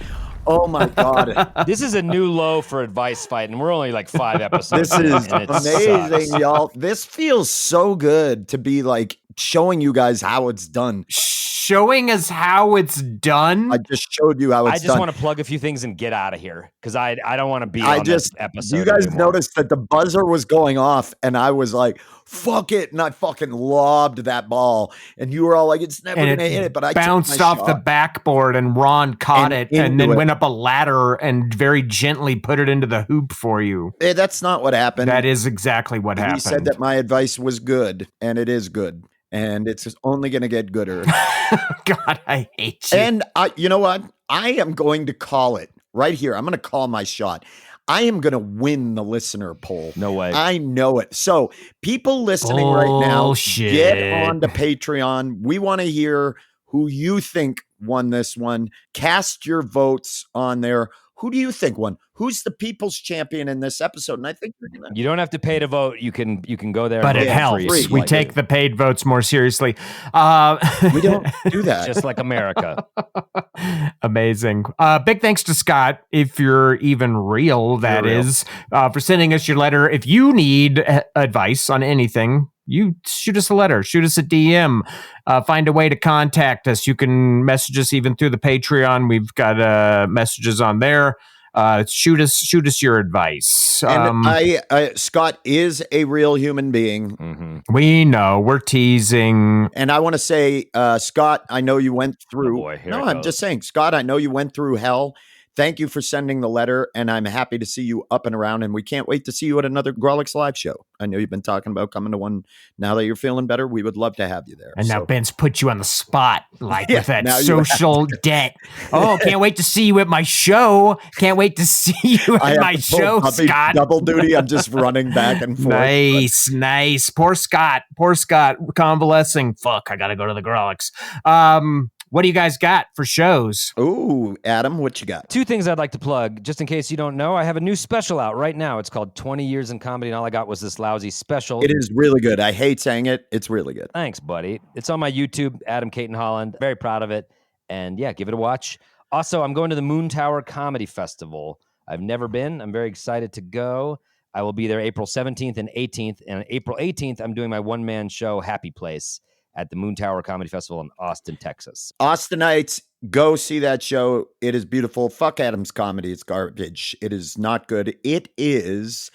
Oh my God. This is a new low for advice fight, and we're only like 5 episodes. This is and it amazing, sucks. y'all. This feels so good to be like showing you guys how it's done. Showing us how it's done. I just showed you how it's I just done. want to plug a few things and get out of here because I don't want to be I on just, this episode. you guys anymore. noticed that the buzzer was going off and I was like, fuck it. And I fucking lobbed that ball. And you were all like, it's never And going to it hit it. But I took bounced my off the shot. backboard, and Ron caught And it and into then it. went up a ladder and very gently put it into the hoop for you. That's not what happened. That is exactly what happened. He said that my advice was good, and it is good. And it's only going to get gooder. God, I hate you. And you know what? I am going to call it right here. I'm going to call my shot. I am going to win the listener poll. No way. I know it. So people listening right now, Bullshit. get on to Patreon. We want to hear who you think won this one. Cast your votes on there. Who do you think won? Who's the people's champion in this episode? And I think you're gonna. You don't have to pay to vote. You can go there. But and it vote helps. free. We Like take it. the paid votes more seriously. We don't do that. just like America. Amazing. Big thanks to Scott, if you're even real, that You're real. is, for sending us your letter. If you need advice on anything, you shoot us a letter, shoot us a DM, find a way to contact us. You can message us even through the Patreon. We've got messages on there. Shoot us your advice. And Scott is a real human being. Mhm. We know we're teasing. And I want to say, Scott, I know you went through. Oh boy, here no, it I'm goes. just saying, Scott, I know you went through hell. Thank you for sending the letter, and I'm happy to see you up and around. And we can't wait to see you at another Grolix live show. I know you've been talking about coming to one. Now that you're feeling better, we would love to have you there. And now So- Ben's put you on the spot, like Yeah, with that now you have social debt. Oh, can't wait to see you at my show. Can't wait to see you I at have my to pull show, puppy Scott. double duty. I'm just running back and forth. Nice. Poor Scott, convalescing. Fuck, I gotta go to the Grolix. What do you guys got for shows? Ooh, Adam, what you got? 2 things I'd like to plug, just in case you don't know. I have a new special out right now. It's called 20 Years in Comedy, and all I got was this lousy special. It is really good. I hate saying it. It's really good. Thanks, buddy. It's on my YouTube, Adam Caton Holland. Very proud of it. And yeah, give it a watch. Also, I'm going to the Moon Tower Comedy Festival. I've never been. I'm very excited to go. I will be there April 17th and 18th. And April 18th, I'm doing my one-man show, Happy Place, at the Moon Tower Comedy Festival in Austin, Texas. Austinites, go see that show. It is beautiful. Fuck Adam's comedy. It's garbage. It is not good. It is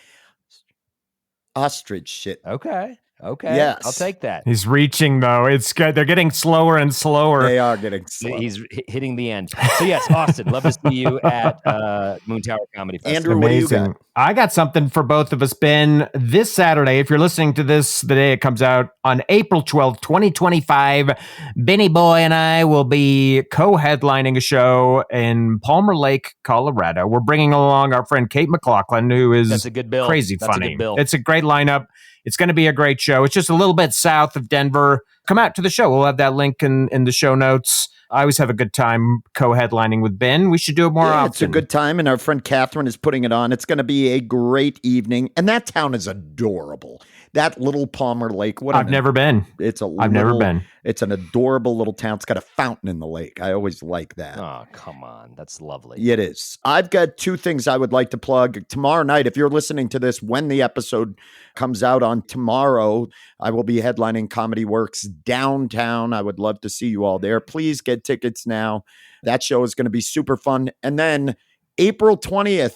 ostrich shit. Okay. Yes. I'll take that. He's reaching though. It's good. They're getting slower and slower. They are getting slow. He's hitting the end. So yes, Austin, love to see you at Moon Tower Comedy Festival. Andrew, what do you got? I got something for both of us, Ben. This Saturday, if you're listening to this the day it comes out, on April 12th, 2025, Benny Boy and I will be co-headlining a show in Palmer Lake, Colorado. We're bringing along our friend Kate McLaughlin, who is That's a good bill. crazy That's a funny. good bill. It's a great lineup. It's going to be a great show. It's just a little bit south of Denver. Come out to the show. We'll have that link in the show notes. I always have a good time co-headlining with Ben. We should do it more Yeah, often. it's a good time, and our friend Catherine is putting it on. It's going to be a great evening, and that town is adorable. That little Palmer Lake. I've never been. It's a. I've never been. It's an adorable little town. It's got a fountain in the lake. I always like that. Oh, come on. That's lovely. It is. I've got 2 things I would like to plug. Tomorrow night, if you're listening to this when the episode comes out on tomorrow, I will be headlining Comedy Works downtown. I would love to see you all there. Please get tickets now. That show is going to be super fun. And then April 20th,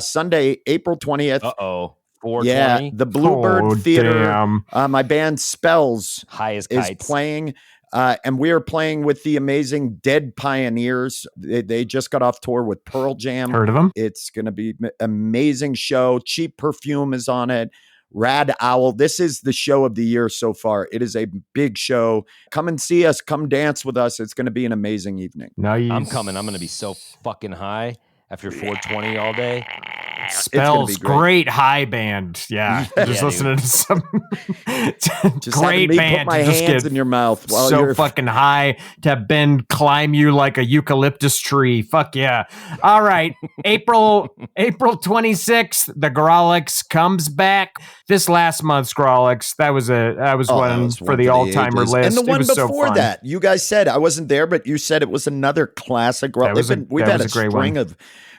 Sunday, April 20th. Uh-oh. Yeah, 420. the Bluebird Oh, Theater. damn. My band Spells High as is kites. playing. And we are playing with the amazing Dead Pioneers. They just got off tour with Pearl Jam. Heard of them? It's going to be an amazing show. Cheap Perfume is on it. Rad Owl. This is the show of the year so far. It is a big show. Come and see us. Come dance with us. It's going to be an amazing evening. Nice. I'm coming. I'm going to be so fucking high after 420 all day. Spells great high band. Yeah. Just listening to some just great me band. Put my to just hands get in your mouth while so you're fucking high to have Ben climb you like a eucalyptus tree. Fuck yeah. All right. April 26th, the Grawlix comes back. This last month's Grawlix, that was one for the all-timer list. And the one it was before so fun. that, you guys said, I wasn't there, but you said it was another classic. We've had a string of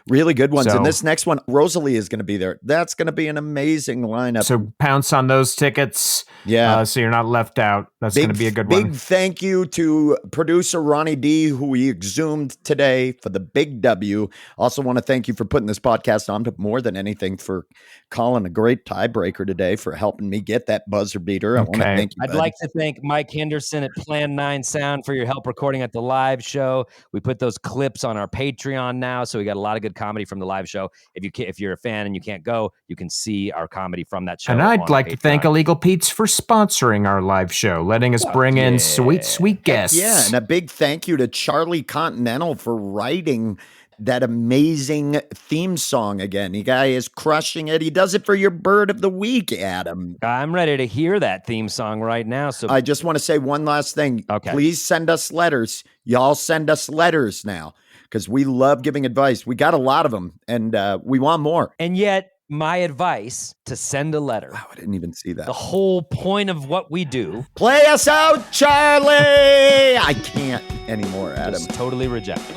really good ones. And this next one, Rosalie is going to be there. That's going to be an amazing lineup. So pounce on those tickets. Yeah. So you're not left out. That's going to be a good one. Big thank you to producer Ronnie D, who we exhumed today for the big W. Also want to thank you for putting this podcast on, but more than anything for calling a great tiebreaker today, for helping me get that buzzer beater. I want to thank you. I'd like to thank Mike Henderson at Plan 9 Sound for your help recording at the live show. We put those clips on our Patreon now, so we got a lot of good comedy from the live show. If you're a fan and you can't go, you can see our comedy from that show. And I'd like to thank Illegal Pete's for sponsoring our live show, letting us bring in sweet guests. Yeah, and a big thank you to Charlie Continental for writing that amazing theme song again. The guy is crushing it. He does it for your bird of the week, Adam. I'm ready to hear that theme song right now. So I just want to say one last thing. Okay. Please send us letters. Y'all send us letters now, because we love giving advice. We got a lot of them, and we want more. And yet, my advice to send a letter. Wow, I didn't even see that. The whole point of what we do. Play us out, Charlie! I can't anymore, Adam. Just totally rejected.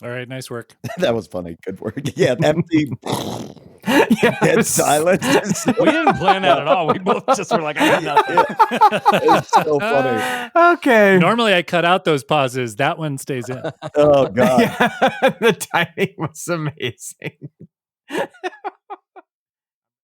All right, nice work. That was funny. Good work. Yeah, empty. Dead silence. We didn't plan that at all. We both just were like, I got nothing. It's so funny. Okay. Normally I cut out those pauses. That one stays in. Oh, God. Yeah, the timing was amazing.